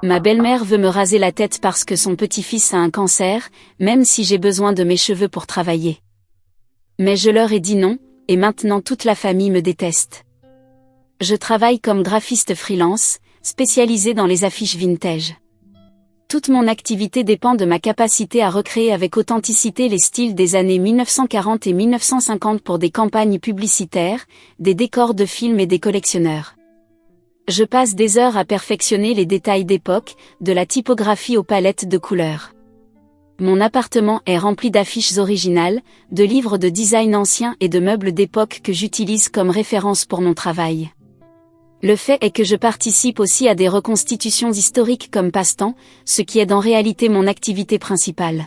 Ma belle-mère veut me raser la tête parce que son petit-fils a un cancer, même si j'ai besoin de mes cheveux pour travailler. Mais je leur ai dit non, et maintenant toute la famille me déteste. Je travaille comme graphiste freelance, spécialisé dans les affiches vintage. Toute mon activité dépend de ma capacité à recréer avec authenticité les styles des années 1940 et 1950 pour des campagnes publicitaires, des décors de films et des collectionneurs. Je passe des heures à perfectionner les détails d'époque, de la typographie aux palettes de couleurs. Mon appartement est rempli d'affiches originales, de livres de design anciens et de meubles d'époque que j'utilise comme référence pour mon travail. Le fait est que je participe aussi à des reconstitutions historiques comme passe-temps, ce qui est en réalité mon activité principale.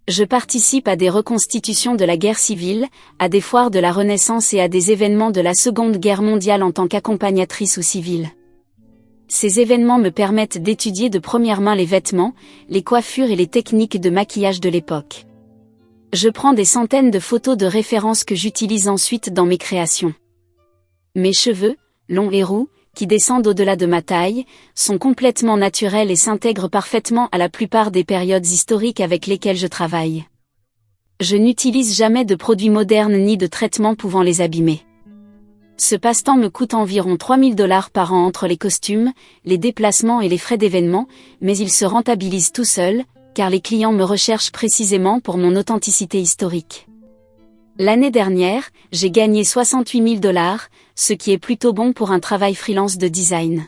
Je participe à des reconstitutions de la guerre civile, à des foires de la Renaissance et à des événements de la Seconde Guerre mondiale en tant qu'accompagnatrice ou civile. Ces événements me permettent d'étudier de première main les vêtements, les coiffures et les techniques de maquillage de l'époque. Je prends des centaines de photos de référence que j'utilise ensuite dans mes créations. Mes cheveux, longs et roux, qui descendent au-delà de ma taille, sont complètement naturels et s'intègrent parfaitement à la plupart des périodes historiques avec lesquelles je travaille. Je n'utilise jamais de produits modernes ni de traitements pouvant les abîmer. Ce passe-temps me coûte environ $3000 par an entre les costumes, les déplacements et les frais d'événement, mais il se rentabilise tout seul, car les clients me recherchent précisément pour mon authenticité historique. L'année dernière, j'ai gagné $68 000, ce qui est plutôt bon pour un travail freelance de design.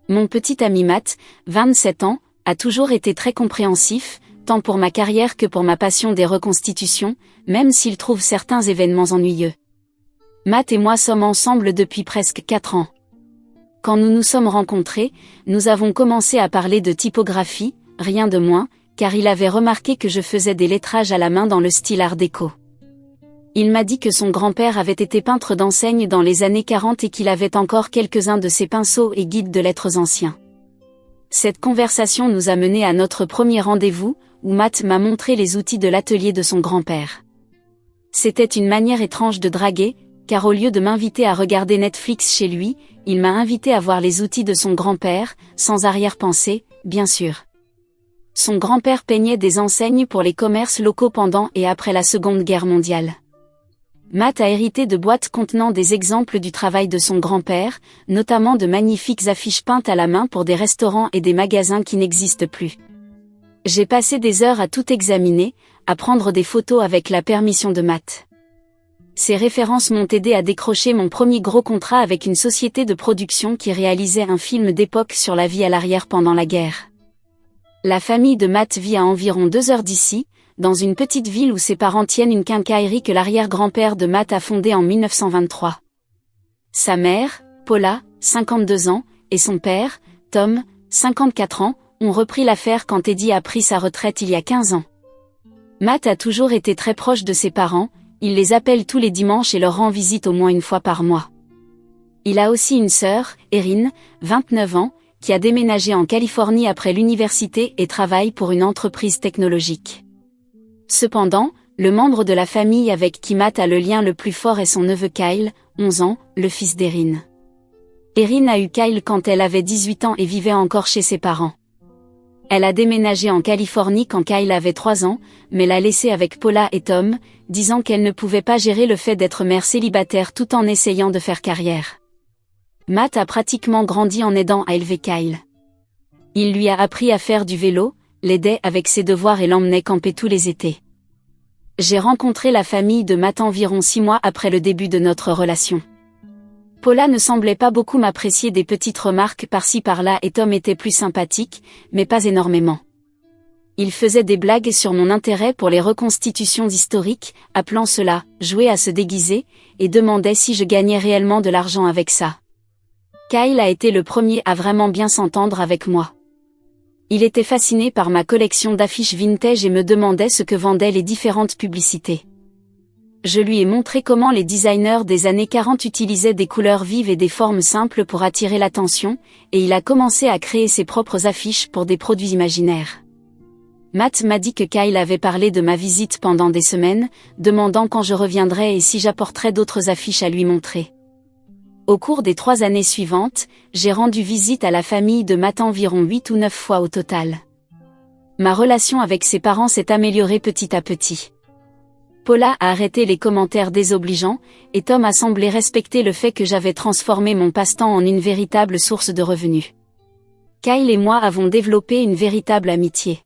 Mon petit ami Matt, 27 ans, a toujours été très compréhensif, tant pour ma carrière que pour ma passion des reconstitutions, même s'il trouve certains événements ennuyeux. Matt et moi sommes ensemble depuis presque 4 ans. Quand nous nous sommes rencontrés, nous avons commencé à parler de typographie, rien de moins, car il avait remarqué que je faisais des lettrages à la main dans le style art déco. Il m'a dit que son grand-père avait été peintre d'enseigne dans les années 40 et qu'il avait encore quelques-uns de ses pinceaux et guides de lettres anciens. Cette conversation nous a menés à notre premier rendez-vous, où Matt m'a montré les outils de l'atelier de son grand-père. C'était une manière étrange de draguer, car au lieu de m'inviter à regarder Netflix chez lui, il m'a invité à voir les outils de son grand-père, sans arrière-pensée, bien sûr. Son grand-père peignait des enseignes pour les commerces locaux pendant et après la Seconde Guerre mondiale. Matt a hérité de boîtes contenant des exemples du travail de son grand-père, notamment de magnifiques affiches peintes à la main pour des restaurants et des magasins qui n'existent plus. J'ai passé des heures à tout examiner, à prendre des photos avec la permission de Matt. Ces références m'ont aidé à décrocher mon premier gros contrat avec une société de production qui réalisait un film d'époque sur la vie à l'arrière pendant la guerre. La famille de Matt vit à environ 2 heures d'ici, dans une petite ville où ses parents tiennent une quincaillerie que l'arrière-grand-père de Matt a fondée en 1923. Sa mère, Paula, 52 ans, et son père, Tom, 54 ans, ont repris l'affaire quand Eddie a pris sa retraite il y a 15 ans. Matt a toujours été très proche de ses parents, il les appelle tous les dimanches et leur rend visite au moins une fois par mois. Il a aussi une sœur, Erin, 29 ans, qui a déménagé en Californie après l'université et travaille pour une entreprise technologique. Cependant, le membre de la famille avec qui Matt a le lien le plus fort est son neveu Kyle, 11 ans, le fils d'Erin. Erin a eu Kyle quand elle avait 18 ans et vivait encore chez ses parents. Elle a déménagé en Californie quand Kyle avait 3 ans, mais l'a laissé avec Paula et Tom, disant qu'elle ne pouvait pas gérer le fait d'être mère célibataire tout en essayant de faire carrière. Matt a pratiquement grandi en aidant à élever Kyle. Il lui a appris à faire du vélo, l'aidait avec ses devoirs et l'emmenait camper tous les étés. J'ai rencontré la famille de Matt environ 6 mois après le début de notre relation. Paula ne semblait pas beaucoup m'apprécier des petites remarques par-ci par-là et Tom était plus sympathique, mais pas énormément. Il faisait des blagues sur mon intérêt pour les reconstitutions historiques, appelant cela « jouer à se déguiser », et demandait si je gagnais réellement de l'argent avec ça. Kyle a été le premier à vraiment bien s'entendre avec moi. Il était fasciné par ma collection d'affiches vintage et me demandait ce que vendaient les différentes publicités. Je lui ai montré comment les designers des années 40 utilisaient des couleurs vives et des formes simples pour attirer l'attention, et il a commencé à créer ses propres affiches pour des produits imaginaires. Matt m'a dit que Kyle avait parlé de ma visite pendant des semaines, demandant quand je reviendrais et si j'apporterais d'autres affiches à lui montrer. Au cours des 3 années suivantes, j'ai rendu visite à la famille de Matt environ 8 ou 9 fois au total. Ma relation avec ses parents s'est améliorée petit à petit. Paula a arrêté les commentaires désobligeants, et Tom a semblé respecter le fait que j'avais transformé mon passe-temps en une véritable source de revenus. Kyle et moi avons développé une véritable amitié.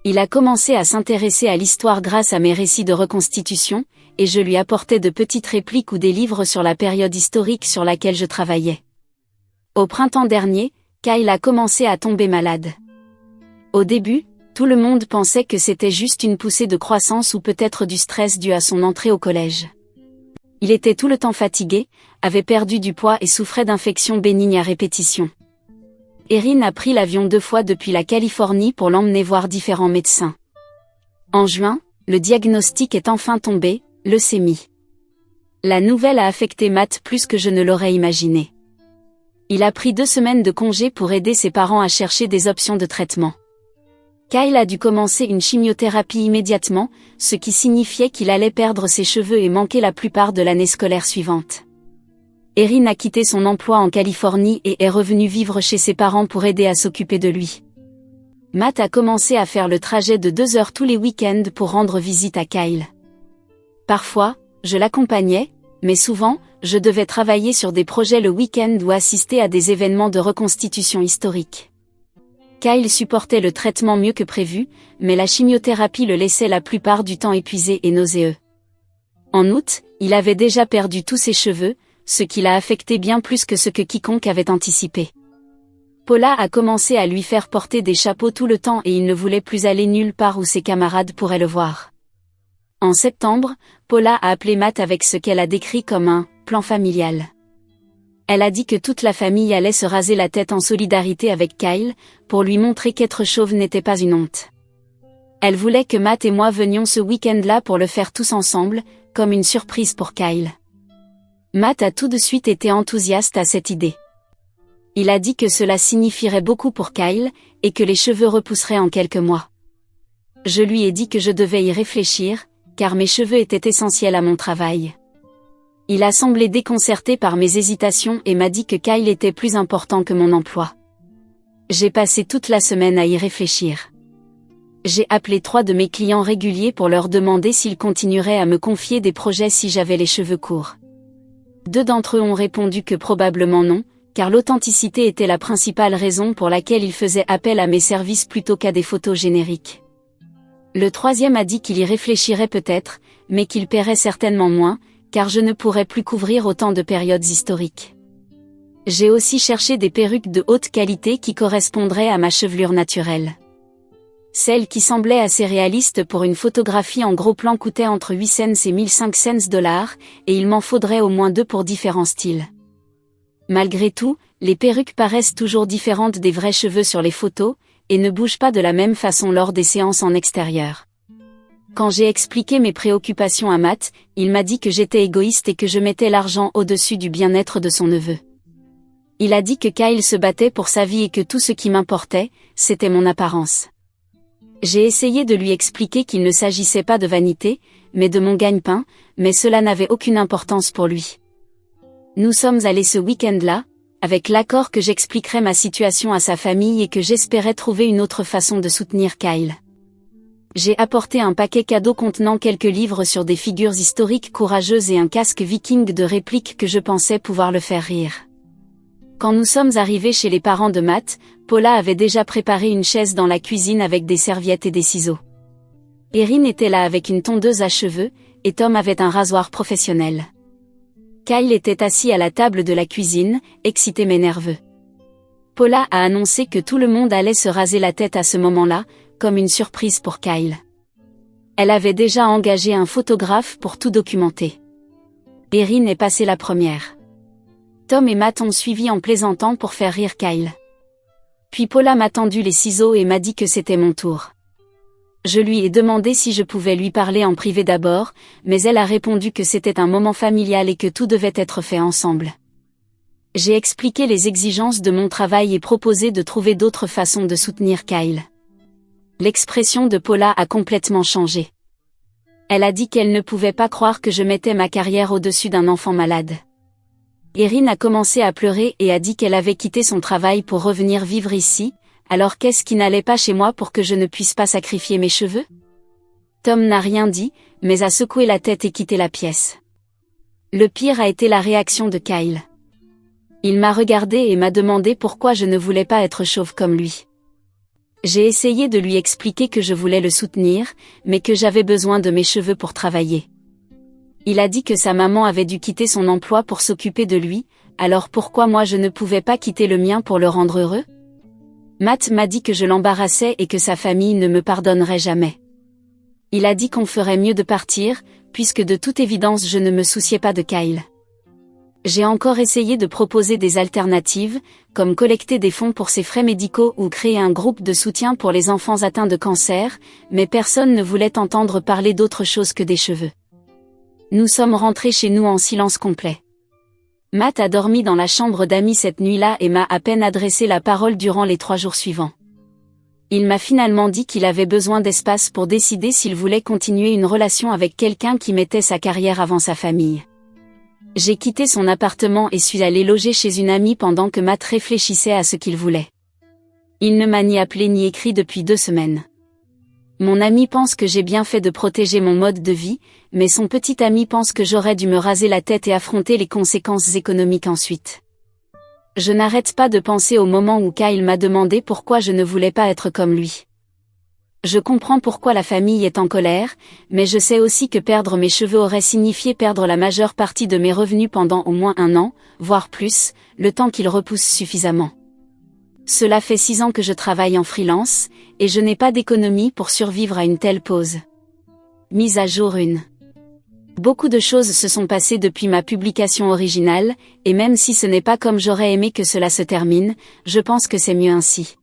Il a commencé à s'intéresser à l'histoire grâce à mes récits de reconstitution, et je lui apportais de petites répliques ou des livres sur la période historique sur laquelle je travaillais. Au printemps dernier, Kyle a commencé à tomber malade. Au début, tout le monde pensait que c'était juste une poussée de croissance ou peut-être du stress dû à son entrée au collège. Il était tout le temps fatigué, avait perdu du poids et souffrait d'infections bénignes à répétition. Erin a pris l'avion 2 fois depuis la Californie pour l'emmener voir différents médecins. En juin, le diagnostic est enfin tombé, leucémie. La nouvelle a affecté Matt plus que je ne l'aurais imaginé. Il a pris 2 semaines de congé pour aider ses parents à chercher des options de traitement. Kyle a dû commencer une chimiothérapie immédiatement, ce qui signifiait qu'il allait perdre ses cheveux et manquer la plupart de l'année scolaire suivante. Erin a quitté son emploi en Californie et est revenu vivre chez ses parents pour aider à s'occuper de lui. Matt a commencé à faire le trajet de 2 heures tous les week-ends pour rendre visite à Kyle. Parfois, je l'accompagnais, mais souvent, je devais travailler sur des projets le week-end ou assister à des événements de reconstitution historique. Kyle supportait le traitement mieux que prévu, mais la chimiothérapie le laissait la plupart du temps épuisé et nauséeux. En août, il avait déjà perdu tous ses cheveux, ce qui l'a affecté bien plus que ce que quiconque avait anticipé. Paula a commencé à lui faire porter des chapeaux tout le temps et il ne voulait plus aller nulle part où ses camarades pourraient le voir. En septembre, Paula a appelé Matt avec ce qu'elle a décrit comme un « plan familial ». Elle a dit que toute la famille allait se raser la tête en solidarité avec Kyle, pour lui montrer qu'être chauve n'était pas une honte. Elle voulait que Matt et moi venions ce week-end-là pour le faire tous ensemble, comme une surprise pour Kyle. Matt a tout de suite été enthousiaste à cette idée. Il a dit que cela signifierait beaucoup pour Kyle, et que les cheveux repousseraient en quelques mois. Je lui ai dit que je devais y réfléchir, car mes cheveux étaient essentiels à mon travail. Il a semblé déconcerté par mes hésitations et m'a dit que Kyle était plus important que mon emploi. J'ai passé toute la semaine à y réfléchir. J'ai appelé 3 de mes clients réguliers pour leur demander s'ils continueraient à me confier des projets si j'avais les cheveux courts. 2 d'entre eux ont répondu que probablement non, car l'authenticité était la principale raison pour laquelle ils faisaient appel à mes services plutôt qu'à des photos génériques. Le 3e a dit qu'il y réfléchirait peut-être, mais qu'il paierait certainement moins, car je ne pourrais plus couvrir autant de périodes historiques. J'ai aussi cherché des perruques de haute qualité qui correspondraient à ma chevelure naturelle. Celles qui semblaient assez réalistes pour une photographie en gros plan coûtaient entre 8 cents et 1500 $, et il m'en faudrait au moins 2 pour différents styles. Malgré tout, les perruques paraissent toujours différentes des vrais cheveux sur les photos, et ne bougent pas de la même façon lors des séances en extérieur. Quand j'ai expliqué mes préoccupations à Matt, il m'a dit que j'étais égoïste et que je mettais l'argent au-dessus du bien-être de son neveu. Il a dit que Kyle se battait pour sa vie et que tout ce qui m'importait, c'était mon apparence. J'ai essayé de lui expliquer qu'il ne s'agissait pas de vanité, mais de mon gagne-pain, mais cela n'avait aucune importance pour lui. Nous sommes allés ce week-end-là, avec l'accord que j'expliquerais ma situation à sa famille et que j'espérais trouver une autre façon de soutenir Kyle. J'ai apporté un paquet cadeau contenant quelques livres sur des figures historiques courageuses et un casque viking de réplique que je pensais pouvoir le faire rire. Quand nous sommes arrivés chez les parents de Matt, Paula avait déjà préparé une chaise dans la cuisine avec des serviettes et des ciseaux. Erin était là avec une tondeuse à cheveux, et Tom avait un rasoir professionnel. Kyle était assis à la table de la cuisine, excité mais nerveux. Paula a annoncé que tout le monde allait se raser la tête à ce moment-là, comme une surprise pour Kyle. Elle avait déjà engagé un photographe pour tout documenter. Erin est passée la première. Tom et Matt ont suivi en plaisantant pour faire rire Kyle. Puis Paula m'a tendu les ciseaux et m'a dit que c'était mon tour. Je lui ai demandé si je pouvais lui parler en privé d'abord, mais elle a répondu que c'était un moment familial et que tout devait être fait ensemble. J'ai expliqué les exigences de mon travail et proposé de trouver d'autres façons de soutenir Kyle. L'expression de Paula a complètement changé. Elle a dit qu'elle ne pouvait pas croire que je mettais ma carrière au-dessus d'un enfant malade. Erin a commencé à pleurer et a dit qu'elle avait quitté son travail pour revenir vivre ici, alors qu'est-ce qui n'allait pas chez moi pour que je ne puisse pas sacrifier mes cheveux? Tom n'a rien dit, mais a secoué la tête et quitté la pièce. Le pire a été la réaction de Kyle. Il m'a regardé et m'a demandé pourquoi je ne voulais pas être chauve comme lui. J'ai essayé de lui expliquer que je voulais le soutenir, mais que j'avais besoin de mes cheveux pour travailler. Il a dit que sa maman avait dû quitter son emploi pour s'occuper de lui, alors pourquoi moi je ne pouvais pas quitter le mien pour le rendre heureux? Matt m'a dit que je l'embarrassais et que sa famille ne me pardonnerait jamais. Il a dit qu'on ferait mieux de partir, puisque de toute évidence je ne me souciais pas de Kyle. J'ai encore essayé de proposer des alternatives, comme collecter des fonds pour ses frais médicaux ou créer un groupe de soutien pour les enfants atteints de cancer, mais personne ne voulait entendre parler d'autre chose que des cheveux. Nous sommes rentrés chez nous en silence complet. Matt a dormi dans la chambre d'amis cette nuit-là et m'a à peine adressé la parole durant les 3 jours suivants. Il m'a finalement dit qu'il avait besoin d'espace pour décider s'il voulait continuer une relation avec quelqu'un qui mettait sa carrière avant sa famille. J'ai quitté son appartement et suis allé loger chez une amie pendant que Matt réfléchissait à ce qu'il voulait. Il ne m'a ni appelé ni écrit depuis 2 semaines. Mon ami pense que j'ai bien fait de protéger mon mode de vie, mais son petit ami pense que j'aurais dû me raser la tête et affronter les conséquences économiques ensuite. Je n'arrête pas de penser au moment où Kyle m'a demandé pourquoi je ne voulais pas être comme lui. Je comprends pourquoi la famille est en colère, mais je sais aussi que perdre mes cheveux aurait signifié perdre la majeure partie de mes revenus pendant au moins 1 an, voire plus, le temps qu'ils repoussent suffisamment. Cela fait 6 ans que je travaille en freelance, et je n'ai pas d'économie pour survivre à une telle pause. Mise à jour 1. Beaucoup de choses se sont passées depuis ma publication originale, et même si ce n'est pas comme j'aurais aimé que cela se termine, je pense que c'est mieux ainsi.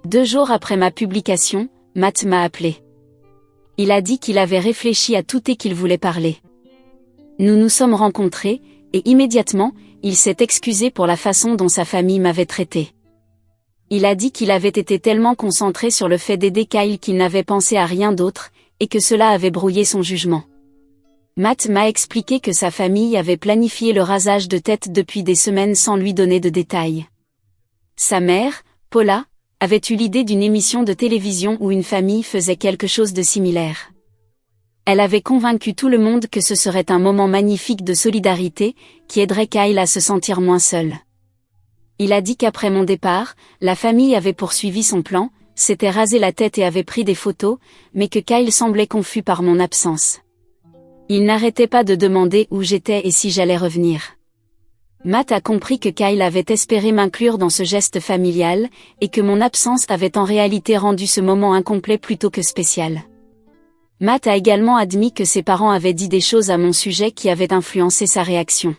2 jours après ma publication, Matt m'a appelé. Il a dit qu'il avait réfléchi à tout et qu'il voulait parler. Nous nous sommes rencontrés, et immédiatement, il s'est excusé pour la façon dont sa famille m'avait traité. Il a dit qu'il avait été tellement concentré sur le fait d'aider Kyle qu'il n'avait pensé à rien d'autre, et que cela avait brouillé son jugement. Matt m'a expliqué que sa famille avait planifié le rasage de tête depuis des semaines sans lui donner de détails. Sa mère, Paula, avait eu l'idée d'une émission de télévision où une famille faisait quelque chose de similaire. Elle avait convaincu tout le monde que ce serait un moment magnifique de solidarité, qui aiderait Kyle à se sentir moins seul. Il a dit qu'après mon départ, la famille avait poursuivi son plan, s'était rasé la tête et avait pris des photos, mais que Kyle semblait confus par mon absence. Il n'arrêtait pas de demander où j'étais et si j'allais revenir. Matt a compris que Kyle avait espéré m'inclure dans ce geste familial, et que mon absence avait en réalité rendu ce moment incomplet plutôt que spécial. Matt a également admis que ses parents avaient dit des choses à mon sujet qui avaient influencé sa réaction.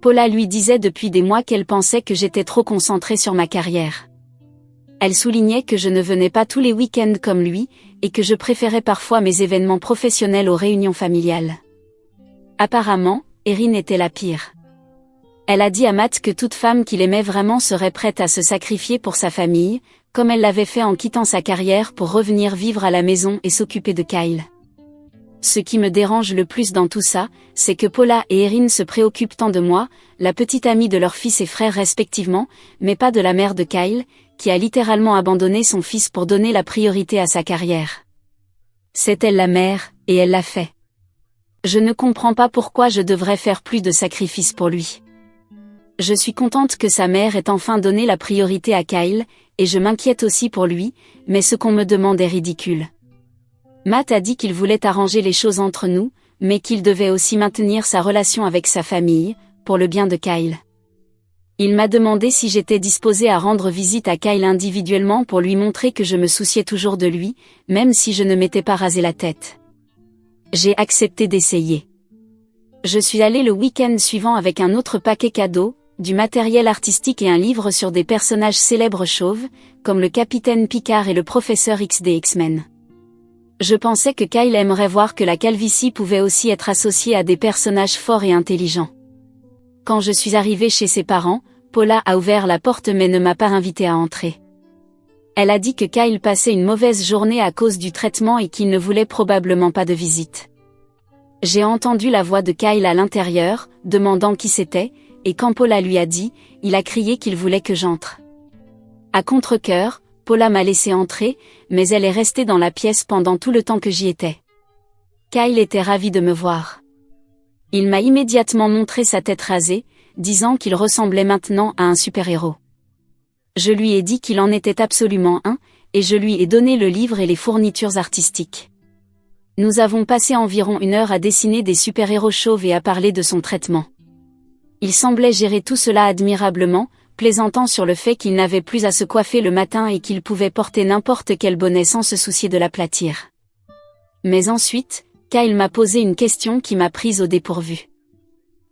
Paula lui disait depuis des mois qu'elle pensait que j'étais trop concentrée sur ma carrière. Elle soulignait que je ne venais pas tous les week-ends comme lui, et que je préférais parfois mes événements professionnels aux réunions familiales. Apparemment, Erin était la pire. Elle a dit à Matt que toute femme qu'il aimait vraiment serait prête à se sacrifier pour sa famille, comme elle l'avait fait en quittant sa carrière pour revenir vivre à la maison et s'occuper de Kyle. Ce qui me dérange le plus dans tout ça, c'est que Paula et Erin se préoccupent tant de moi, la petite amie de leurs fils et frères respectivement, mais pas de la mère de Kyle, qui a littéralement abandonné son fils pour donner la priorité à sa carrière. C'est elle la mère, et elle l'a fait. Je ne comprends pas pourquoi je devrais faire plus de sacrifices pour lui. Je suis contente que sa mère ait enfin donné la priorité à Kyle, et je m'inquiète aussi pour lui, mais ce qu'on me demande est ridicule. Matt a dit qu'il voulait arranger les choses entre nous, mais qu'il devait aussi maintenir sa relation avec sa famille, pour le bien de Kyle. Il m'a demandé si j'étais disposée à rendre visite à Kyle individuellement pour lui montrer que je me souciais toujours de lui, même si je ne m'étais pas rasé la tête. J'ai accepté d'essayer. Je suis allée le week-end suivant avec un autre paquet cadeau, du matériel artistique et un livre sur des personnages célèbres chauves, comme le Capitaine Picard et le Professeur X des X-Men. Je pensais que Kyle aimerait voir que la calvitie pouvait aussi être associée à des personnages forts et intelligents. Quand je suis arrivée chez ses parents, Paula a ouvert la porte mais ne m'a pas invitée à entrer. Elle a dit que Kyle passait une mauvaise journée à cause du traitement et qu'il ne voulait probablement pas de visite. J'ai entendu la voix de Kyle à l'intérieur, demandant qui c'était, et quand Paula lui a dit, il a crié qu'il voulait que j'entre. À contre-cœur, Paula m'a laissé entrer, mais elle est restée dans la pièce pendant tout le temps que j'y étais. Kyle était ravi de me voir. Il m'a immédiatement montré sa tête rasée, disant qu'il ressemblait maintenant à un super-héros. Je lui ai dit qu'il en était absolument un, et je lui ai donné le livre et les fournitures artistiques. Nous avons passé environ 1 heure à dessiner des super-héros chauves et à parler de son traitement. Il semblait gérer tout cela admirablement, plaisantant sur le fait qu'il n'avait plus à se coiffer le matin et qu'il pouvait porter n'importe quel bonnet sans se soucier de l'aplatir. Mais ensuite, Kyle m'a posé une question qui m'a prise au dépourvu.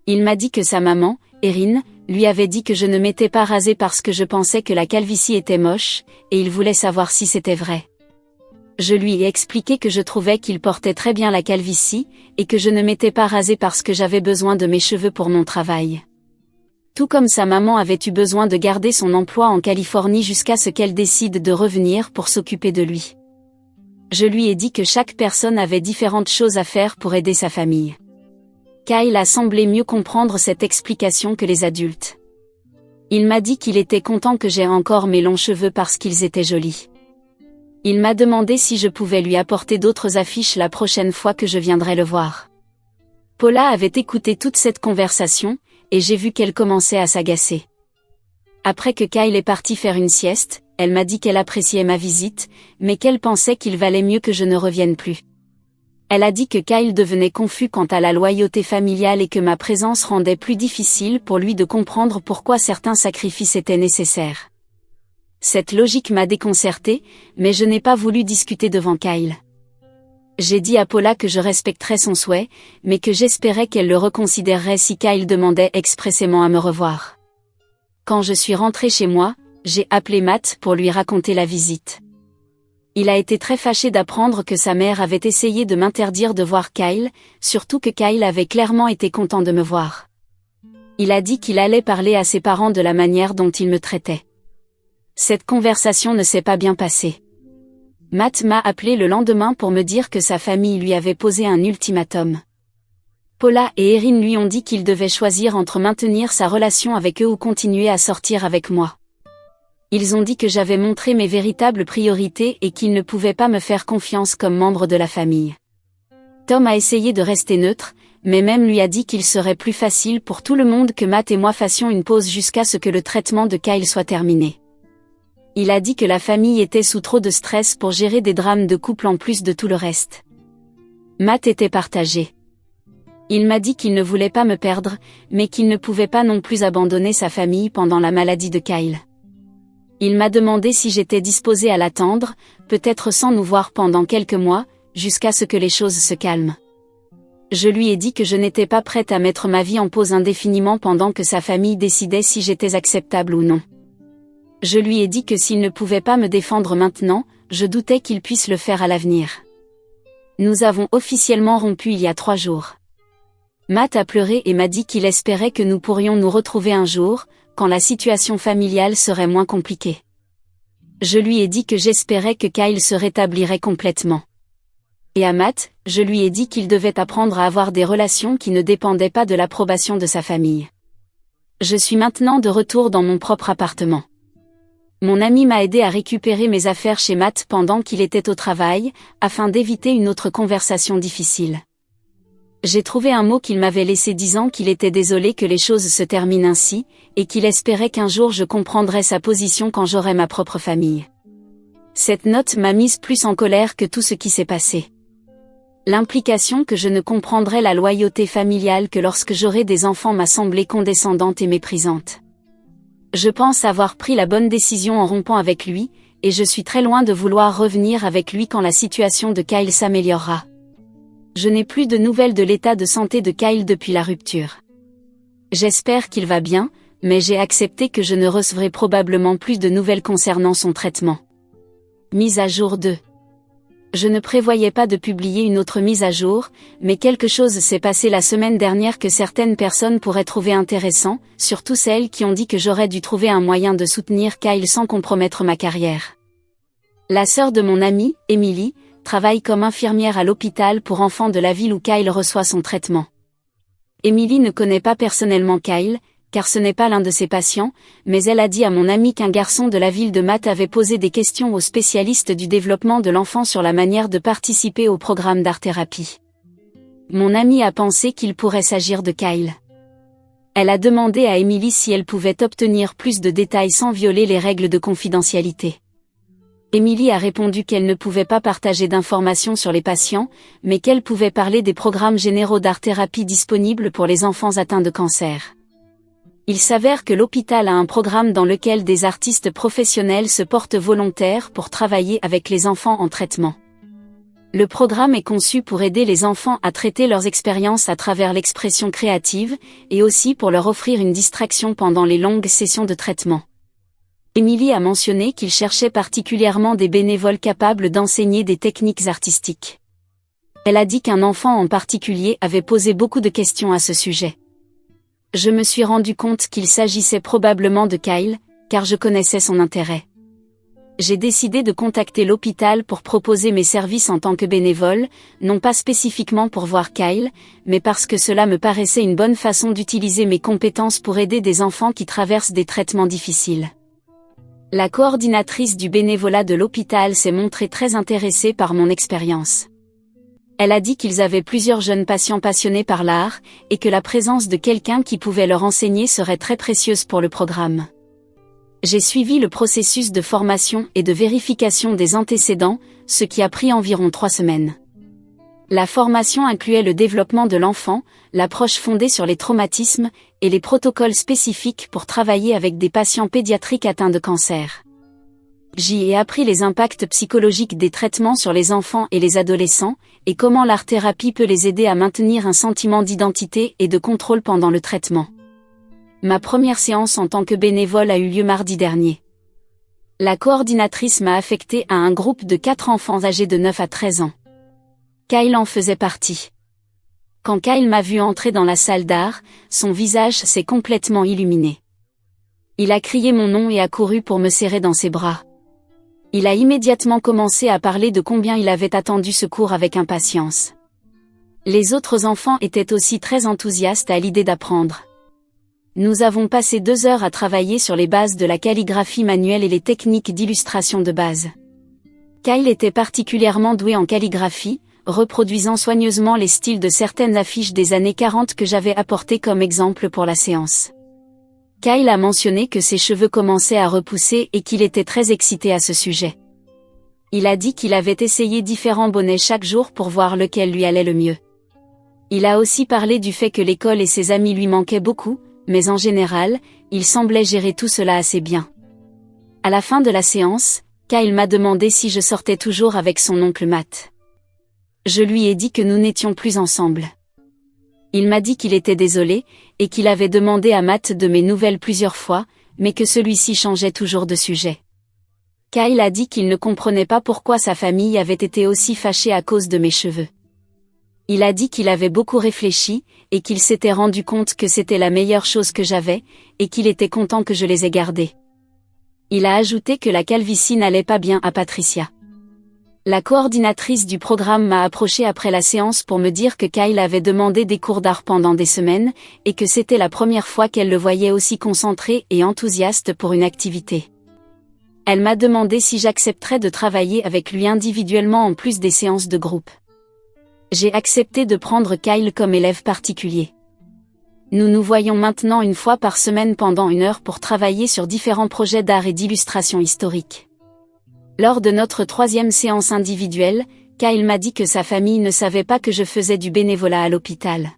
Il m'a dit que sa maman, Erin, lui avait dit que je ne m'étais pas rasée parce que je pensais que la calvitie était moche, et il voulait savoir si c'était vrai. Je lui ai expliqué que je trouvais qu'il portait très bien la calvitie, et que je ne m'étais pas rasée parce que j'avais besoin de mes cheveux pour mon travail. Tout comme sa maman avait eu besoin de garder son emploi en Californie jusqu'à ce qu'elle décide de revenir pour s'occuper de lui. Je lui ai dit que chaque personne avait différentes choses à faire pour aider sa famille. Kyle a semblé mieux comprendre cette explication que les adultes. Il m'a dit qu'il était content que j'aie encore mes longs cheveux parce qu'ils étaient jolis. Il m'a demandé si je pouvais lui apporter d'autres affiches la prochaine fois que je viendrais le voir. Paula avait écouté toute cette conversation, et j'ai vu qu'elle commençait à s'agacer. Après que Kyle est parti faire une sieste, elle m'a dit qu'elle appréciait ma visite, mais qu'elle pensait qu'il valait mieux que je ne revienne plus. Elle a dit que Kyle devenait confus quant à la loyauté familiale et que ma présence rendait plus difficile pour lui de comprendre pourquoi certains sacrifices étaient nécessaires. Cette logique m'a déconcertée, mais je n'ai pas voulu discuter devant Kyle. J'ai dit à Paula que je respecterais son souhait, mais que j'espérais qu'elle le reconsidérerait si Kyle demandait expressément à me revoir. Quand je suis rentrée chez moi, j'ai appelé Matt pour lui raconter la visite. Il a été très fâché d'apprendre que sa mère avait essayé de m'interdire de voir Kyle, surtout que Kyle avait clairement été content de me voir. Il a dit qu'il allait parler à ses parents de la manière dont il me traitait. Cette conversation ne s'est pas bien passée. Matt m'a appelé le lendemain pour me dire que sa famille lui avait posé un ultimatum. Paula et Erin lui ont dit qu'il devait choisir entre maintenir sa relation avec eux ou continuer à sortir avec moi. Ils ont dit que j'avais montré mes véritables priorités et qu'ils ne pouvaient pas me faire confiance comme membre de la famille. Tom a essayé de rester neutre, mais même lui a dit qu'il serait plus facile pour tout le monde que Matt et moi fassions une pause jusqu'à ce que le traitement de Kyle soit terminé. Il a dit que la famille était sous trop de stress pour gérer des drames de couple en plus de tout le reste. Matt était partagé. Il m'a dit qu'il ne voulait pas me perdre, mais qu'il ne pouvait pas non plus abandonner sa famille pendant la maladie de Kyle. Il m'a demandé si j'étais disposée à l'attendre, peut-être sans nous voir pendant quelques mois, jusqu'à ce que les choses se calment. Je lui ai dit que je n'étais pas prête à mettre ma vie en pause indéfiniment pendant que sa famille décidait si j'étais acceptable ou non. Je lui ai dit que s'il ne pouvait pas me défendre maintenant, je doutais qu'il puisse le faire à l'avenir. Nous avons officiellement rompu il y a 3 jours. Matt a pleuré et m'a dit qu'il espérait que nous pourrions nous retrouver un jour, quand la situation familiale serait moins compliquée. Je lui ai dit que j'espérais que Kyle se rétablirait complètement. Et à Matt, je lui ai dit qu'il devait apprendre à avoir des relations qui ne dépendaient pas de l'approbation de sa famille. Je suis maintenant de retour dans mon propre appartement. Mon ami m'a aidé à récupérer mes affaires chez Matt pendant qu'il était au travail, afin d'éviter une autre conversation difficile. J'ai trouvé un mot qu'il m'avait laissé disant qu'il était désolé que les choses se terminent ainsi, et qu'il espérait qu'un jour je comprendrais sa position quand j'aurais ma propre famille. Cette note m'a mise plus en colère que tout ce qui s'est passé. L'implication que je ne comprendrais la loyauté familiale que lorsque j'aurai des enfants m'a semblé condescendante et méprisante. Je pense avoir pris la bonne décision en rompant avec lui, et je suis très loin de vouloir revenir avec lui quand la situation de Kyle s'améliorera. Je n'ai plus de nouvelles de l'état de santé de Kyle depuis la rupture. J'espère qu'il va bien, mais j'ai accepté que je ne recevrai probablement plus de nouvelles concernant son traitement. Mise à jour 2. Je ne prévoyais pas de publier une autre mise à jour, mais quelque chose s'est passé la semaine dernière que certaines personnes pourraient trouver intéressant, surtout celles qui ont dit que j'aurais dû trouver un moyen de soutenir Kyle sans compromettre ma carrière. La sœur de mon amie, Emily, travaille comme infirmière à l'hôpital pour enfants de la ville où Kyle reçoit son traitement. Emily ne connaît pas personnellement Kyle, car ce n'est pas l'un de ses patients, mais elle a dit à mon ami qu'un garçon de la ville de Matt avait posé des questions aux spécialistes du développement de l'enfant sur la manière de participer au programme d'art-thérapie. Mon ami a pensé qu'il pourrait s'agir de Kyle. Elle a demandé à Emily si elle pouvait obtenir plus de détails sans violer les règles de confidentialité. Emily a répondu qu'elle ne pouvait pas partager d'informations sur les patients, mais qu'elle pouvait parler des programmes généraux d'art-thérapie disponibles pour les enfants atteints de cancer. Il s'avère que l'hôpital a un programme dans lequel des artistes professionnels se portent volontaires pour travailler avec les enfants en traitement. Le programme est conçu pour aider les enfants à traiter leurs expériences à travers l'expression créative, et aussi pour leur offrir une distraction pendant les longues sessions de traitement. Emily a mentionné qu'il cherchait particulièrement des bénévoles capables d'enseigner des techniques artistiques. Elle a dit qu'un enfant en particulier avait posé beaucoup de questions à ce sujet. Je me suis rendu compte qu'il s'agissait probablement de Kyle, car je connaissais son intérêt. J'ai décidé de contacter l'hôpital pour proposer mes services en tant que bénévole, non pas spécifiquement pour voir Kyle, mais parce que cela me paraissait une bonne façon d'utiliser mes compétences pour aider des enfants qui traversent des traitements difficiles. La coordinatrice du bénévolat de l'hôpital s'est montrée très intéressée par mon expérience. Elle a dit qu'ils avaient plusieurs jeunes patients passionnés par l'art, et que la présence de quelqu'un qui pouvait leur enseigner serait très précieuse pour le programme. J'ai suivi le processus de formation et de vérification des antécédents, ce qui a pris environ 3 semaines. La formation incluait le développement de l'enfant, l'approche fondée sur les traumatismes, et les protocoles spécifiques pour travailler avec des patients pédiatriques atteints de cancer. J'y ai appris les impacts psychologiques des traitements sur les enfants et les adolescents, et comment l'art-thérapie peut les aider à maintenir un sentiment d'identité et de contrôle pendant le traitement. Ma première séance en tant que bénévole a eu lieu mardi dernier. La coordinatrice m'a affectée à un groupe de 4 enfants âgés de 9 à 13 ans. Kyle en faisait partie. Quand Kyle m'a vu entrer dans la salle d'art, son visage s'est complètement illuminé. Il a crié mon nom et a couru pour me serrer dans ses bras. Il a immédiatement commencé à parler de combien il avait attendu ce cours avec impatience. Les autres enfants étaient aussi très enthousiastes à l'idée d'apprendre. Nous avons passé 2 heures à travailler sur les bases de la calligraphie manuelle et les techniques d'illustration de base. Kyle était particulièrement doué en calligraphie, reproduisant soigneusement les styles de certaines affiches des années 40 que j'avais apportées comme exemple pour la séance. Kyle a mentionné que ses cheveux commençaient à repousser et qu'il était très excité à ce sujet. Il a dit qu'il avait essayé différents bonnets chaque jour pour voir lequel lui allait le mieux. Il a aussi parlé du fait que l'école et ses amis lui manquaient beaucoup, mais en général, il semblait gérer tout cela assez bien. À la fin de la séance, Kyle m'a demandé si je sortais toujours avec son oncle Matt. Je lui ai dit que nous n'étions plus ensemble. Il m'a dit qu'il était désolé, et qu'il avait demandé à Matt de mes nouvelles plusieurs fois, mais que celui-ci changeait toujours de sujet. Kyle a dit qu'il ne comprenait pas pourquoi sa famille avait été aussi fâchée à cause de mes cheveux. Il a dit qu'il avait beaucoup réfléchi, et qu'il s'était rendu compte que c'était la meilleure chose que j'avais, et qu'il était content que je les ai gardés. Il a ajouté que la calvitie n'allait pas bien à Patricia. La coordinatrice du programme m'a approché après la séance pour me dire que Kyle avait demandé des cours d'art pendant des semaines, et que c'était la première fois qu'elle le voyait aussi concentré et enthousiaste pour une activité. Elle m'a demandé si j'accepterais de travailler avec lui individuellement en plus des séances de groupe. J'ai accepté de prendre Kyle comme élève particulier. Nous nous voyons maintenant 1 fois par semaine pendant 1 heure pour travailler sur différents projets d'art et d'illustration historique. Lors de notre 3e séance individuelle, Kyle m'a dit que sa famille ne savait pas que je faisais du bénévolat à l'hôpital.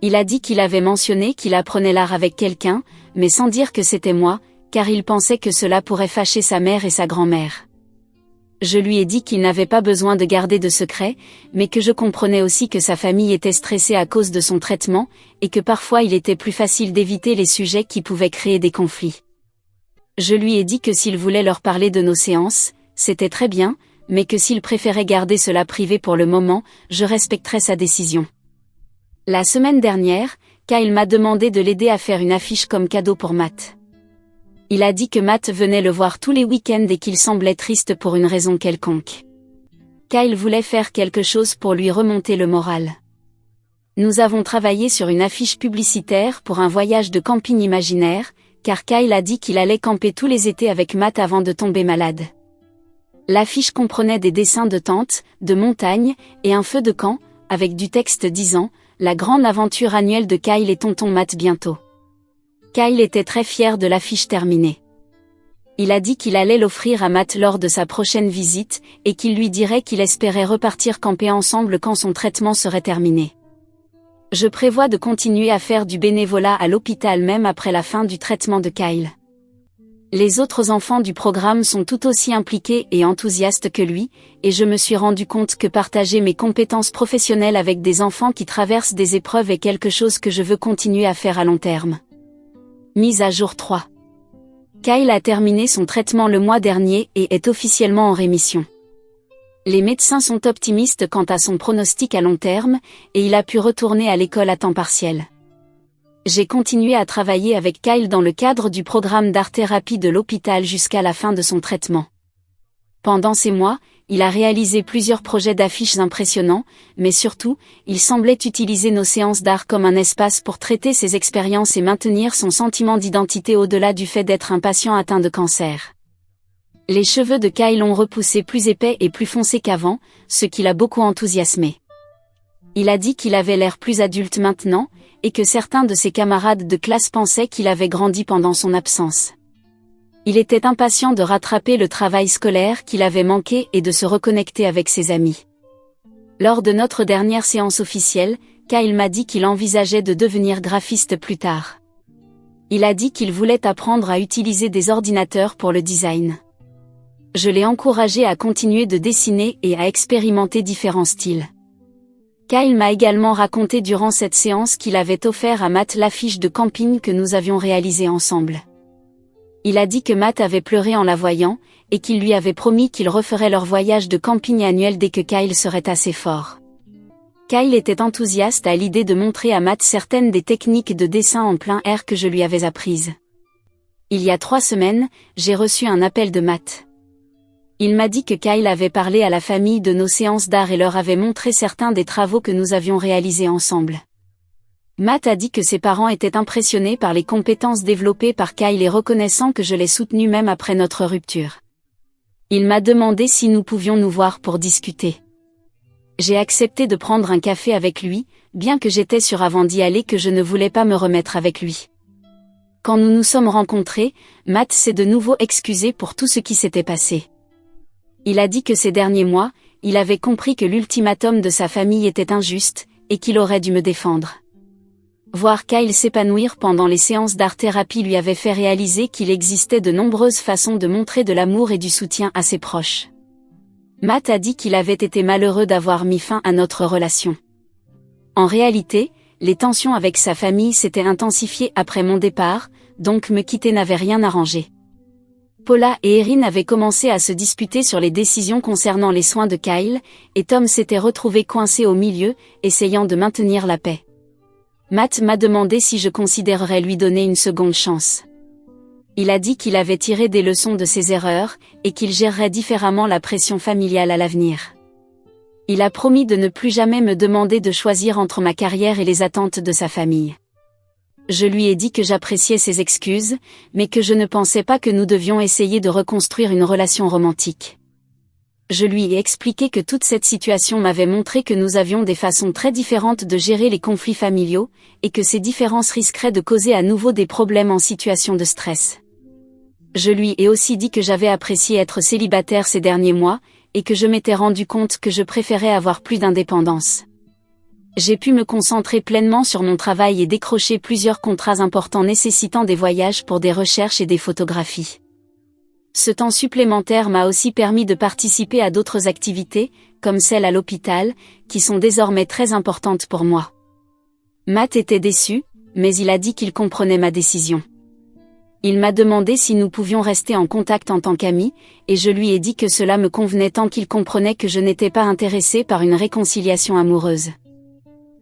Il a dit qu'il avait mentionné qu'il apprenait l'art avec quelqu'un, mais sans dire que c'était moi, car il pensait que cela pourrait fâcher sa mère et sa grand-mère. Je lui ai dit qu'il n'avait pas besoin de garder de secret, mais que je comprenais aussi que sa famille était stressée à cause de son traitement, et que parfois il était plus facile d'éviter les sujets qui pouvaient créer des conflits. Je lui ai dit que s'il voulait leur parler de nos séances, c'était très bien, mais que s'il préférait garder cela privé pour le moment, je respecterais sa décision. La semaine dernière, Kyle m'a demandé de l'aider à faire une affiche comme cadeau pour Matt. Il a dit que Matt venait le voir tous les week-ends et qu'il semblait triste pour une raison quelconque. Kyle voulait faire quelque chose pour lui remonter le moral. Nous avons travaillé sur une affiche publicitaire pour un voyage de camping imaginaire, car Kyle a dit qu'il allait camper tous les étés avec Matt avant de tomber malade. L'affiche comprenait des dessins de tentes, de montagnes, et un feu de camp, avec du texte disant « La grande aventure annuelle de Kyle et tonton Matt bientôt ». Kyle était très fier de l'affiche terminée. Il a dit qu'il allait l'offrir à Matt lors de sa prochaine visite, et qu'il lui dirait qu'il espérait repartir camper ensemble quand son traitement serait terminé. Je prévois de continuer à faire du bénévolat à l'hôpital même après la fin du traitement de Kyle. Les autres enfants du programme sont tout aussi impliqués et enthousiastes que lui, et je me suis rendu compte que partager mes compétences professionnelles avec des enfants qui traversent des épreuves est quelque chose que je veux continuer à faire à long terme. Mise à jour 3. Kyle a terminé son traitement le mois dernier et est officiellement en rémission. Les médecins sont optimistes quant à son pronostic à long terme, et il a pu retourner à l'école à temps partiel. J'ai continué à travailler avec Kyle dans le cadre du programme d'art-thérapie de l'hôpital jusqu'à la fin de son traitement. Pendant ces mois, il a réalisé plusieurs projets d'affiches impressionnants, mais surtout, il semblait utiliser nos séances d'art comme un espace pour traiter ses expériences et maintenir son sentiment d'identité au-delà du fait d'être un patient atteint de cancer. Les cheveux de Kyle ont repoussé plus épais et plus foncés qu'avant, ce qui l'a beaucoup enthousiasmé. Il a dit qu'il avait l'air plus adulte maintenant, et que certains de ses camarades de classe pensaient qu'il avait grandi pendant son absence. Il était impatient de rattraper le travail scolaire qu'il avait manqué et de se reconnecter avec ses amis. Lors de notre dernière séance officielle, Kyle m'a dit qu'il envisageait de devenir graphiste plus tard. Il a dit qu'il voulait apprendre à utiliser des ordinateurs pour le design. Je l'ai encouragé à continuer de dessiner et à expérimenter différents styles. Kyle m'a également raconté durant cette séance qu'il avait offert à Matt l'affiche de camping que nous avions réalisée ensemble. Il a dit que Matt avait pleuré en la voyant, et qu'il lui avait promis qu'il referait leur voyage de camping annuel dès que Kyle serait assez fort. Kyle était enthousiaste à l'idée de montrer à Matt certaines des techniques de dessin en plein air que je lui avais apprises. Il y a 3 semaines, j'ai reçu un appel de Matt. Il m'a dit que Kyle avait parlé à la famille de nos séances d'art et leur avait montré certains des travaux que nous avions réalisés ensemble. Matt a dit que ses parents étaient impressionnés par les compétences développées par Kyle et reconnaissant que je l'ai soutenu même après notre rupture. Il m'a demandé si nous pouvions nous voir pour discuter. J'ai accepté de prendre un café avec lui, bien que j'étais sûre avant d'y aller que je ne voulais pas me remettre avec lui. Quand nous nous sommes rencontrés, Matt s'est de nouveau excusé pour tout ce qui s'était passé. Il a dit que ces derniers mois, il avait compris que l'ultimatum de sa famille était injuste, et qu'il aurait dû me défendre. Voir Kyle s'épanouir pendant les séances d'art-thérapie lui avait fait réaliser qu'il existait de nombreuses façons de montrer de l'amour et du soutien à ses proches. Matt a dit qu'il avait été malheureux d'avoir mis fin à notre relation. En réalité, les tensions avec sa famille s'étaient intensifiées après mon départ, donc me quitter n'avait rien arrangé. Paula et Erin avaient commencé à se disputer sur les décisions concernant les soins de Kyle, et Tom s'était retrouvé coincé au milieu, essayant de maintenir la paix. Matt m'a demandé si je considérerais lui donner une seconde chance. Il a dit qu'il avait tiré des leçons de ses erreurs, et qu'il gérerait différemment la pression familiale à l'avenir. Il a promis de ne plus jamais me demander de choisir entre ma carrière et les attentes de sa famille. Je lui ai dit que j'appréciais ses excuses, mais que je ne pensais pas que nous devions essayer de reconstruire une relation romantique. Je lui ai expliqué que toute cette situation m'avait montré que nous avions des façons très différentes de gérer les conflits familiaux, et que ces différences risqueraient de causer à nouveau des problèmes en situation de stress. Je lui ai aussi dit que j'avais apprécié être célibataire ces derniers mois, et que je m'étais rendu compte que je préférais avoir plus d'indépendance. J'ai pu me concentrer pleinement sur mon travail et décrocher plusieurs contrats importants nécessitant des voyages pour des recherches et des photographies. Ce temps supplémentaire m'a aussi permis de participer à d'autres activités, comme celles à l'hôpital, qui sont désormais très importantes pour moi. Matt était déçu, mais il a dit qu'il comprenait ma décision. Il m'a demandé si nous pouvions rester en contact en tant qu'amis, et je lui ai dit que cela me convenait tant qu'il comprenait que je n'étais pas intéressée par une réconciliation amoureuse.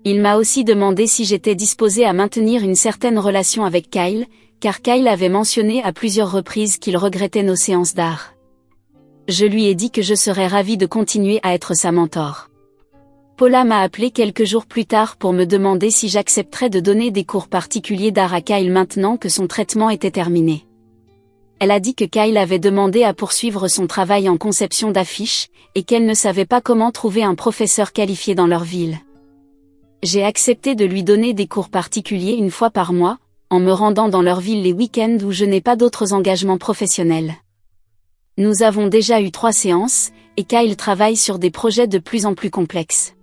Il m'a aussi demandé si j'étais disposée à maintenir une certaine relation avec Kyle, car Kyle avait mentionné à plusieurs reprises qu'il regrettait nos séances d'art. Je lui ai dit que je serais ravie de continuer à être sa mentor. Paula m'a appelé quelques jours plus tard pour me demander si j'accepterais de donner des cours particuliers d'art à Kyle maintenant que son traitement était terminé. Elle a dit que Kyle avait demandé à poursuivre son travail en conception d'affiches, et qu'elle ne savait pas comment trouver un professeur qualifié dans leur ville. J'ai accepté de lui donner des cours particuliers une fois par mois, en me rendant dans leur ville les week-ends où je n'ai pas d'autres engagements professionnels. Nous avons déjà eu 3 séances, et Kyle travaille sur des projets de plus en plus complexes.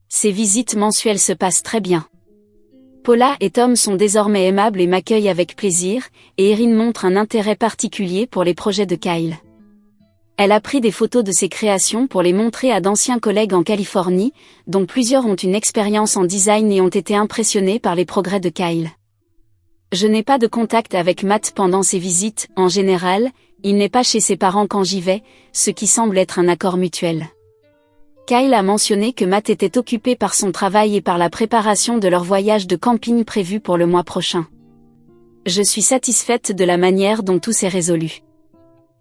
Ces visites mensuelles se passent très bien. Paula et Tom sont désormais aimables et m'accueillent avec plaisir, et Erin montre un intérêt particulier pour les projets de Kyle. Elle a pris des photos de ses créations pour les montrer à d'anciens collègues en Californie, dont plusieurs ont une expérience en design et ont été impressionnés par les progrès de Kyle. Je n'ai pas de contact avec Matt pendant ces visites, en général, il n'est pas chez ses parents quand j'y vais, ce qui semble être un accord mutuel. Kyle a mentionné que Matt était occupé par son travail et par la préparation de leur voyage de camping prévu pour le mois prochain. Je suis satisfaite de la manière dont tout s'est résolu.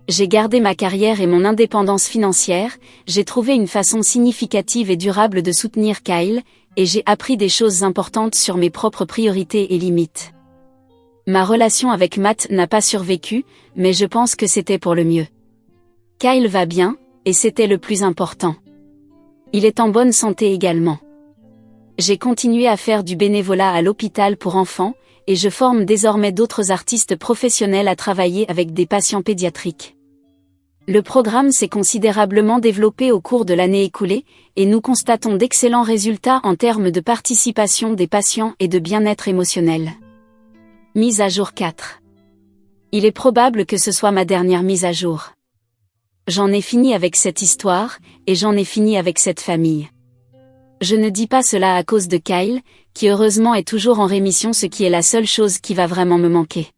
J'ai gardé ma carrière et mon indépendance financière, j'ai trouvé une façon significative et durable de soutenir Kyle, et j'ai appris des choses importantes sur mes propres priorités et limites. Ma relation avec Matt n'a pas survécu, mais je pense que c'était pour le mieux. Kyle va bien, et c'était le plus important. Il est en bonne santé également. J'ai continué à faire du bénévolat à l'hôpital pour enfants, et je forme désormais d'autres artistes professionnels à travailler avec des patients pédiatriques. Le programme s'est considérablement développé au cours de l'année écoulée, et nous constatons d'excellents résultats en termes de participation des patients et de bien-être émotionnel. Mise à jour 4. Il est probable que ce soit ma dernière mise à jour. J'en ai fini avec cette histoire, et j'en ai fini avec cette famille. Je ne dis pas cela à cause de Kyle, qui heureusement est toujours en rémission, ce qui est la seule chose qui va vraiment me manquer.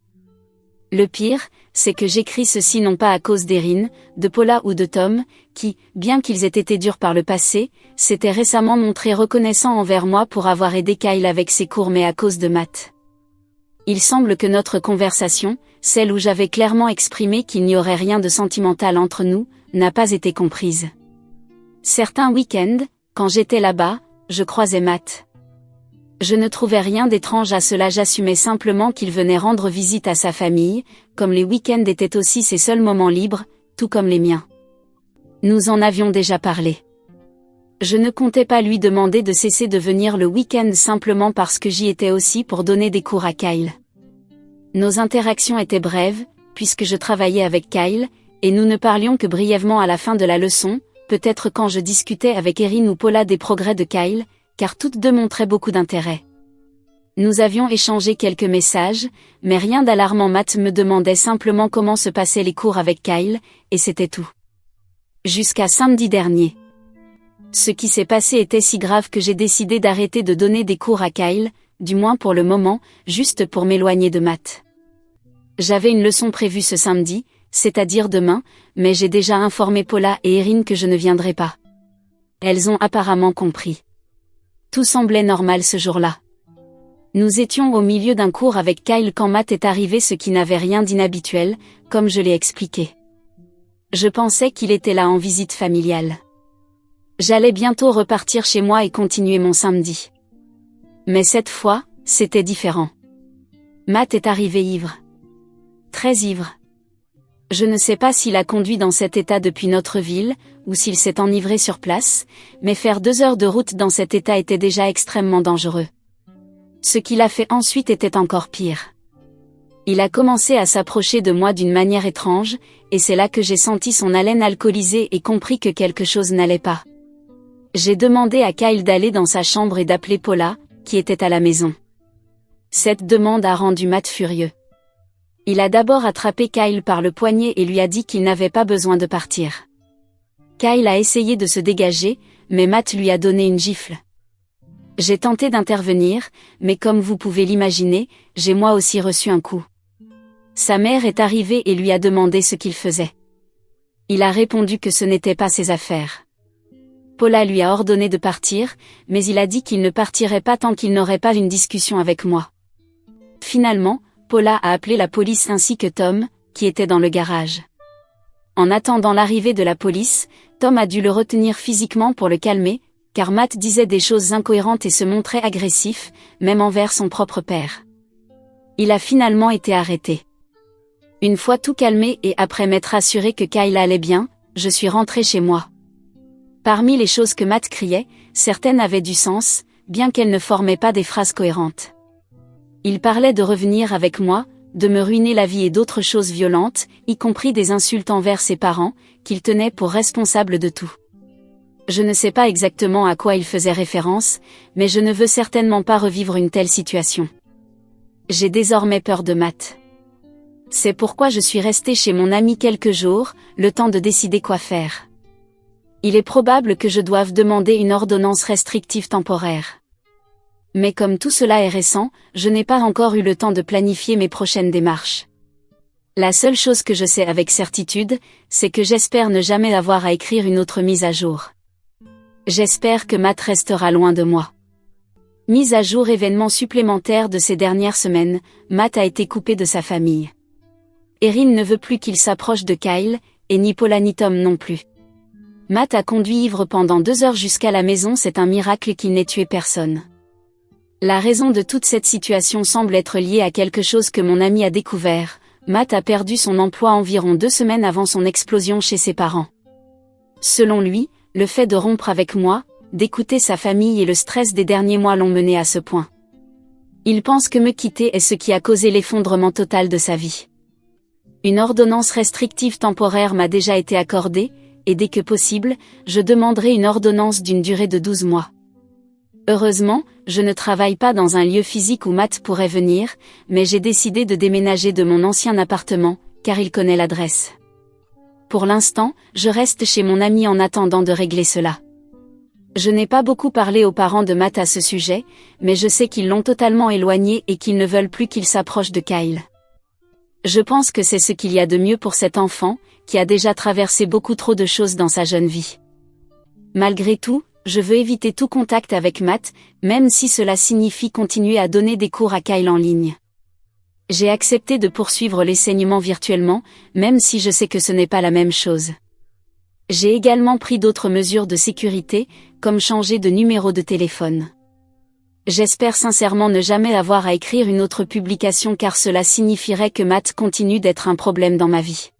Le pire, c'est que j'écris ceci non pas à cause d'Erin, de Paula ou de Tom, qui, bien qu'ils aient été durs par le passé, s'étaient récemment montrés reconnaissants envers moi pour avoir aidé Kyle avec ses cours, mais à cause de Matt. Il semble que notre conversation, celle où j'avais clairement exprimé qu'il n'y aurait rien de sentimental entre nous, n'a pas été comprise. Certains week-ends, quand j'étais là-bas, je croisais Matt. Je ne trouvais rien d'étrange à cela, j'assumais simplement qu'il venait rendre visite à sa famille, comme les week-ends étaient aussi ses seuls moments libres, tout comme les miens. Nous en avions déjà parlé. Je ne comptais pas lui demander de cesser de venir le week-end simplement parce que j'y étais aussi pour donner des cours à Kyle. Nos interactions étaient brèves, puisque je travaillais avec Kyle, et nous ne parlions que brièvement à la fin de la leçon, peut-être quand je discutais avec Erin ou Paula des progrès de Kyle, car toutes deux montraient beaucoup d'intérêt. Nous avions échangé quelques messages, mais rien d'alarmant. Matt me demandait simplement comment se passaient les cours avec Kyle, et c'était tout. Jusqu'à samedi dernier. Ce qui s'est passé était si grave que j'ai décidé d'arrêter de donner des cours à Kyle, du moins pour le moment, juste pour m'éloigner de Matt. J'avais une leçon prévue ce samedi, c'est-à-dire demain, mais j'ai déjà informé Paula et Erin que je ne viendrai pas. Elles ont apparemment compris. Tout semblait normal ce jour-là. Nous étions au milieu d'un cours avec Kyle quand Matt est arrivé, ce qui n'avait rien d'inhabituel, comme je l'ai expliqué. Je pensais qu'il était là en visite familiale. J'allais bientôt repartir chez moi et continuer mon samedi. Mais cette fois, c'était différent. Matt est arrivé ivre. Très ivre. Je ne sais pas s'il a conduit dans cet état depuis notre ville, ou s'il s'est enivré sur place, mais faire 2 heures de route dans cet état était déjà extrêmement dangereux. Ce qu'il a fait ensuite était encore pire. Il a commencé à s'approcher de moi d'une manière étrange, et c'est là que j'ai senti son haleine alcoolisée et compris que quelque chose n'allait pas. J'ai demandé à Kyle d'aller dans sa chambre et d'appeler Paula, qui était à la maison. Cette demande a rendu Matt furieux. Il a d'abord attrapé Kyle par le poignet et lui a dit qu'il n'avait pas besoin de partir. Kyle a essayé de se dégager, mais Matt lui a donné une gifle. J'ai tenté d'intervenir, mais comme vous pouvez l'imaginer, j'ai moi aussi reçu un coup. Sa mère est arrivée et lui a demandé ce qu'il faisait. Il a répondu que ce n'était pas ses affaires. Paula lui a ordonné de partir, mais il a dit qu'il ne partirait pas tant qu'il n'aurait pas une discussion avec moi. Finalement, Paula a appelé la police ainsi que Tom, qui était dans le garage. En attendant l'arrivée de la police, Tom a dû le retenir physiquement pour le calmer, car Matt disait des choses incohérentes et se montrait agressif, même envers son propre père. Il a finalement été arrêté. Une fois tout calmé et après m'être assuré que Kyle allait bien, je suis rentré chez moi. Parmi les choses que Matt criait, certaines avaient du sens, bien qu'elles ne formaient pas des phrases cohérentes. Il parlait de revenir avec moi, de me ruiner la vie et d'autres choses violentes, y compris des insultes envers ses parents, qu'il tenait pour responsables de tout. Je ne sais pas exactement à quoi il faisait référence, mais je ne veux certainement pas revivre une telle situation. J'ai désormais peur de Matt. C'est pourquoi je suis resté chez mon ami quelques jours, le temps de décider quoi faire. Il est probable que je doive demander une ordonnance restrictive temporaire. Mais comme tout cela est récent, je n'ai pas encore eu le temps de planifier mes prochaines démarches. La seule chose que je sais avec certitude, c'est que j'espère ne jamais avoir à écrire une autre mise à jour. J'espère que Matt restera loin de moi. Mise à jour événement supplémentaire de ces dernières semaines, Matt a été coupé de sa famille. Erin ne veut plus qu'il s'approche de Kyle, et ni Paula ni Tom non plus. Matt a conduit ivre pendant 2 heures jusqu'à la maison, c'est un miracle qu'il n'ait tué personne. La raison de toute cette situation semble être liée à quelque chose que mon ami a découvert. Matt a perdu son emploi environ 2 semaines avant son explosion chez ses parents. Selon lui, le fait de rompre avec moi, d'écouter sa famille et le stress des derniers mois l'ont mené à ce point. Il pense que me quitter est ce qui a causé l'effondrement total de sa vie. Une ordonnance restrictive temporaire m'a déjà été accordée, et dès que possible, je demanderai une ordonnance d'une durée de 12 mois. Heureusement, je ne travaille pas dans un lieu physique où Matt pourrait venir, mais j'ai décidé de déménager de mon ancien appartement, car il connaît l'adresse. Pour l'instant, je reste chez mon ami en attendant de régler cela. Je n'ai pas beaucoup parlé aux parents de Matt à ce sujet, mais je sais qu'ils l'ont totalement éloigné et qu'ils ne veulent plus qu'il s'approche de Kyle. Je pense que c'est ce qu'il y a de mieux pour cet enfant, qui a déjà traversé beaucoup trop de choses dans sa jeune vie. Malgré tout, je veux éviter tout contact avec Matt, même si cela signifie continuer à donner des cours à Kyle en ligne. J'ai accepté de poursuivre l'enseignement virtuellement, même si je sais que ce n'est pas la même chose. J'ai également pris d'autres mesures de sécurité, comme changer de numéro de téléphone. J'espère sincèrement ne jamais avoir à écrire une autre publication car cela signifierait que Matt continue d'être un problème dans ma vie.